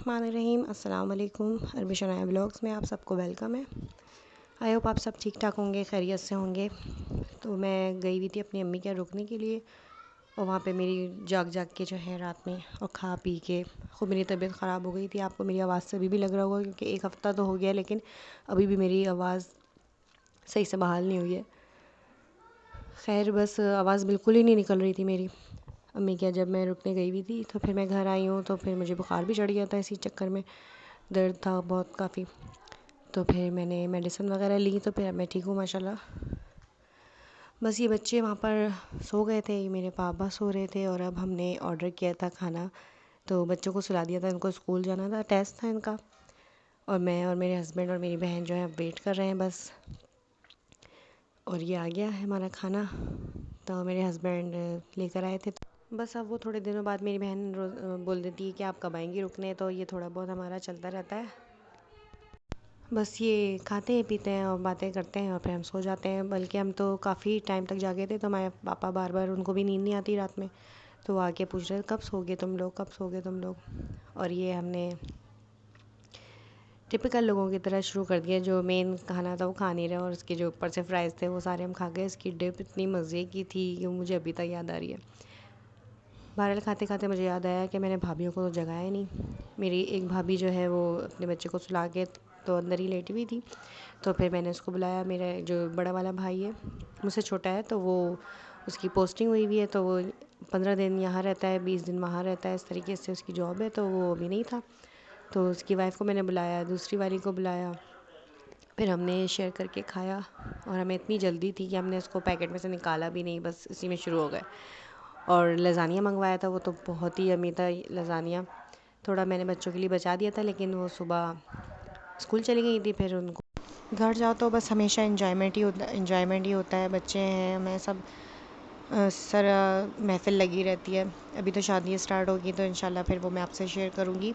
बिस्मिल्लाहिर्रहमानिर्रहीम। अस्सलाम वालेकुम। अरबी शनाया ब्लॉग्स में आप सबको वेलकम है। आई होप आप सब ठीक ठाक होंगे, खैरियत से होंगे। तो मैं गई हुई थी अपनी अम्मी के रुकने के लिए और वहाँ पे मेरी जाग जाग के जो है रात में और खा पी के खूब मेरी तबीयत ख़राब हो गई थी। आपको मेरी आवाज़ से अभी भी लग रहा होगा क्योंकि एक हफ़्ता तो हो गया लेकिन अभी भी मेरी आवाज़ सही से बहाल नहीं हुई है। खैर बस आवाज़ बिल्कुल ही नहीं निकल रही थी मेरी अम्मी क्या जब मैं रुकने गई हुई थी। तो फिर मैं घर आई हूँ तो फिर मुझे बुखार भी चढ़ गया था, इसी चक्कर में दर्द था बहुत काफ़ी। तो फिर मैंने मेडिसिन वगैरह ली तो फिर मैं ठीक हूँ माशाल्लाह। बस ये बच्चे वहाँ पर सो गए थे, ये मेरे पापा सो रहे थे और अब हमने ऑर्डर किया था खाना तो बच्चों को सुला दिया था। इनको स्कूल जाना था, टेस्ट था इनका, और मैं और मेरे हस्बैंड और मेरी बहन जो है वेट कर रहे हैं बस। और ये आ गया है हमारा खाना, तो मेरे हस्बैंड लेकर आए थे। बस अब वो थोड़े दिनों बाद मेरी बहन रोज़ बोल देती है कि आप कब आएंगी रुकने, तो ये थोड़ा बहुत हमारा चलता रहता है। बस ये खाते हैं पीते हैं और बातें करते हैं और फिर हम सो जाते हैं। बल्कि हम तो काफ़ी टाइम तक जागे थे, तो हमारे पापा बार बार, उनको भी नींद नहीं आती रात में, तो वो आके पूछ रहे कब सोगे तुम लोग, कब सोगे तुम लोग। और ये हमने टिपिकल लोगों की तरह शुरू कर दिया। जो मेन खाना था वो खा नहीं रहे और उसके जो ऊपर से फ्राइज़ थे वो सारे हम खा गए। इसकी डिप इतनी मज़े की थी कि मुझे अभी तक याद आ रही है। बहरहाल खाते खाते मुझे याद आया कि मैंने भाभियों को तो जगाया नहीं। मेरी एक भाभी जो है वो अपने बच्चे को सुला के तो अंदर ही लेटी हुई थी, तो फिर मैंने उसको बुलाया। मेरा जो बड़ा वाला भाई है, मुझसे छोटा है, तो वो उसकी पोस्टिंग हुई हुई है, तो वो 15 दिन यहाँ रहता है, 20 दिन वहाँ रहता है, इस तरीके से उसकी जॉब है, तो वो अभी नहीं था। तो उसकी वाइफ को मैंने बुलाया, दूसरी वाली को बुलाया, फिर हमने शेयर करके खाया। और हमें इतनी जल्दी थी कि हमने उसको पैकेट में से निकाला भी नहीं, बस इसी में शुरू हो गए। और लज़ानिया मंगवाया था, वो तो बहुत ही यम्मी था लज़ानिया। थोड़ा मैंने बच्चों के लिए बचा दिया था, लेकिन वो सुबह स्कूल चली गई थी। फिर उनको घर जाओ तो बस हमेशा इंजॉयमेंट ही होता है। बच्चे हैं, हमें सब सर महफ़िल लगी रहती है। अभी तो शादी स्टार्ट होगी तो इंशाल्लाह फिर वो मैं आपसे शेयर करूँगी।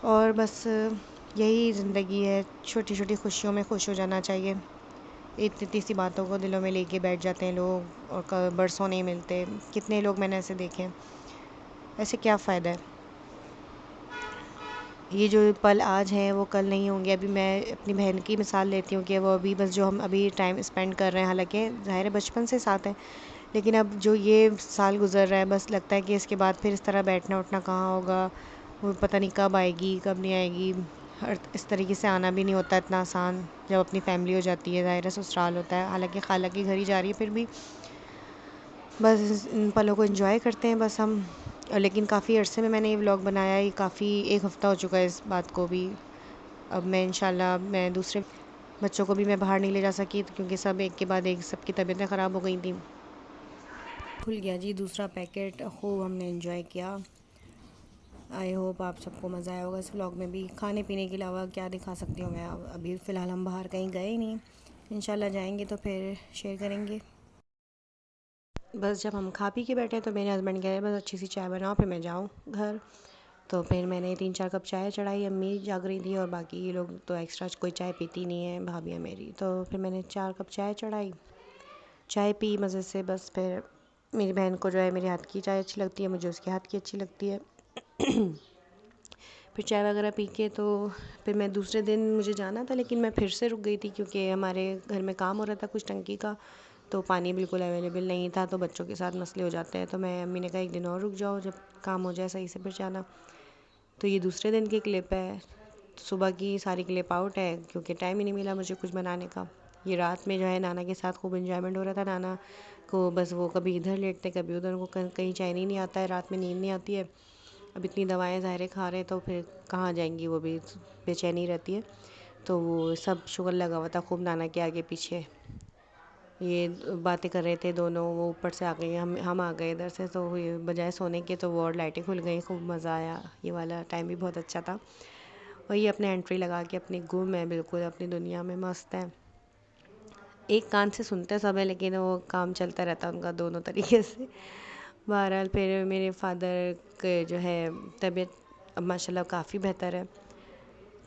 और बस यही ज़िंदगी है, छोटी छोटी खुशियों में खुश हो जाना चाहिए। इतनी इतनी सी बातों को दिलों में लेके बैठ जाते हैं लोग और बरसों नहीं मिलते। कितने लोग मैंने ऐसे देखे हैं। ऐसे क्या फ़ायदा है। ये जो पल आज हैं वो कल नहीं होंगे। अभी मैं अपनी बहन की मिसाल लेती हूँ कि वो अभी बस जो हम अभी टाइम स्पेंड कर रहे हैं, हालांकि ज़ाहिर है बचपन से साथ हैं, लेकिन अब जो ये साल गुज़र रहा है बस लगता है कि इसके बाद फिर इस तरह बैठना उठना कहाँ होगा। वो पता नहीं कब आएगी कब नहीं आएगी। और इस तरीके से आना भी नहीं होता इतना आसान जब अपनी फैमिली हो जाती है। ज़ाहिर है ससुराल होता है, हालांकि खाला की घर ही जा रही है, फिर भी बस इन पलों को एंजॉय करते हैं बस हम। लेकिन काफ़ी अरसे में मैंने ये व्लॉग बनाया, ये काफ़ी एक हफ़्ता हो चुका है इस बात को भी। अब मैं इंशाल्लाह मैं दूसरे बच्चों को भी मैं बाहर नहीं ले जा सकी क्योंकि सब एक के बाद एक सबकी तबीयतें ख़राब हो गई थी। खुल गया जी दूसरा पैकेट, खूब हमने एंजॉय किया। आई होप आप सबको मज़ा आया होगा इस व्लॉग में भी। खाने पीने के अलावा क्या दिखा सकती हूँ मैं, अभी फ़िलहाल हम बाहर कहीं गए नहीं, इंशाल्लाह जाएंगे तो फिर शेयर करेंगे। बस जब हम खा पी के बैठे तो मेरे हस्बैंड कह रहे बस अच्छी सी चाय बनाओ फिर मैं जाऊँ घर। तो फिर मैंने 3-4 कप चाय चढ़ाई, अम्मी जाग रही थी और बाकी ये लोग तो एक्स्ट्रा कोई चाय पीती नहीं है, भाभियाँ मेरी। तो फिर मैंने 4 कप चाय चढ़ाई, चाय पी मज़े से। बस फिर मेरी बहन को जो है मेरे हाथ की चाय अच्छी लगती है, मुझे उसके हाथ की अच्छी लगती है। फिर चाय वगैरह पी के तो फिर मैं दूसरे दिन मुझे जाना था, लेकिन मैं फिर से रुक गई थी क्योंकि हमारे घर में काम हो रहा था कुछ टंकी का, तो पानी बिल्कुल अवेलेबल नहीं था, तो बच्चों के साथ मसले हो जाते हैं। तो मैं अम्मी ने कहा एक दिन और रुक जाओ, जब काम हो जाए सही से फिर जाना। तो ये दूसरे दिन की क्लिप है। सुबह की सारी क्लिप आउट है क्योंकि टाइम ही नहीं मिला मुझे कुछ बनाने का। ये रात में जो है नाना के साथ खूब इन्जॉयमेंट हो रहा था। नाना को बस वो कभी इधर लेटते कभी उधर, उनको कहीं चैन ही नहीं आता है, रात में नींद नहीं आती है। अब इतनी दवाएं ज़ाहिर खा रहे तो फिर कहाँ जाएंगी, वो भी बेचैनी रहती है। तो वो सब शुगर लगा हुआ था खूब नाना के आगे पीछे। ये बातें कर रहे थे दोनों, वो ऊपर से आ गए, हम आ गए इधर से, तो ये बजाय सोने के तो वो और लाइटें खुल गई, खूब मज़ा आया। ये वाला टाइम भी बहुत अच्छा था। और ये अपने एंट्री लगा के अपनी गुम है, बिल्कुल अपनी दुनिया में मस्त है। एक कान से सुनते सब है लेकिन वो काम चलता रहता है उनका दोनों तरीके से। बहरहाल फिर मेरे फादर के जो है तबीयत अब माशाल्लाह काफ़ी बेहतर है,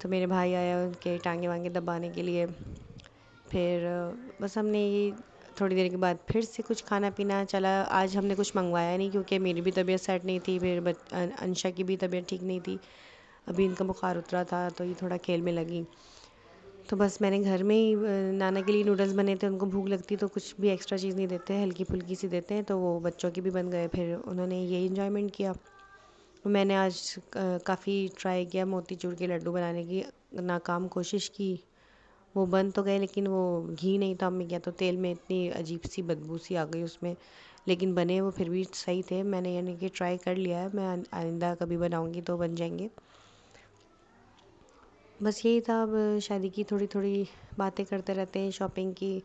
तो मेरे भाई आया उनके टांगे वांगे दबाने के लिए। फिर बस हमने ये थोड़ी देर के बाद फिर से कुछ खाना पीना चला। आज हमने कुछ मंगवाया नहीं क्योंकि मेरी भी तबीयत सेट नहीं थी, फिर अंशा की भी तबीयत ठीक नहीं थी, अभी इनका बुखार उतरा था तो ये थोड़ा खेल में लगी। तो बस मैंने घर में ही नाना के लिए नूडल्स बने थे, उनको भूख लगती तो कुछ भी एक्स्ट्रा चीज़ नहीं देते, हल्की फुल्की सी देते हैं, तो वो बच्चों के भी बन गए, फिर उन्होंने ये इंजॉयमेंट किया। मैंने आज काफ़ी ट्राई किया मोतीचूर के लड्डू बनाने की, नाकाम कोशिश की। वो बन तो गए लेकिन वो घी नहीं था मम्मी, क्या तो तेल में इतनी अजीब सी बदबू सी आ गई उसमें, लेकिन बने वो फिर भी सही थे। मैंने यानी कि ट्राई कर लिया है, मैं आइंदा कभी बनाऊंगी तो बन जाएंगे। बस यही था, अब शादी की थोड़ी थोड़ी बातें करते रहते हैं, शॉपिंग की।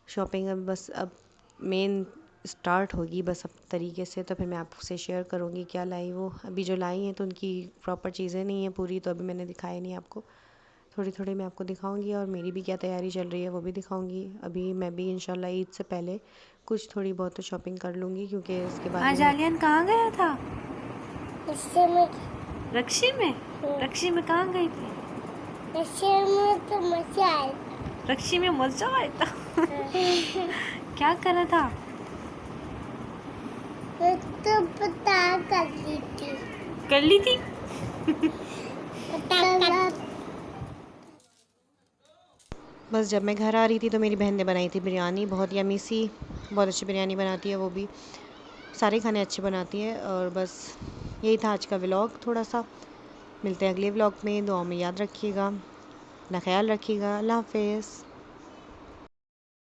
शॉपिंग अब बस अब मेन स्टार्ट होगी बस अब तरीके से, तो फिर मैं आपसे शेयर करूँगी क्या लाई वो। अभी जो लाई हैं तो उनकी प्रॉपर चीज़ें नहीं हैं पूरी, तो अभी मैंने दिखाया नहीं आपको, थोड़ी थोड़ी मैं आपको दिखाऊंगी, और मेरी भी क्या तैयारी चल रही है वो भी दिखाऊंगी। अभी मैं भी इंशाल्लाह ईद से पहले कुछ थोड़ी बहुत तो शॉपिंग कर लूँगी, क्योंकि उसके बाद आज में आलियन कहाँ गया था? रक्शी में। रक्षी में? रक्षी में कहाँ गई थी? रक्शी में तो मजा आया। रक्षी में मजा आया था। क्या करा था? मैं तो पता कर ली थी। कर ली थी? पता कर। बस जब मैं घर आ रही थी तो मेरी बहन ने बनाई थी बिरयानी, बहुत यमी सी, बहुत अच्छी बिरयानी बनाती है वो भी, सारे खाने अच्छे बनाती है। और बस यही था आज का व्लॉग थोड़ा सा। मिलते हैं अगले व्लॉग में, दुआ में याद रखिएगा, अपना ख्याल रखिएगा, अल्लाह हाफ़िज़।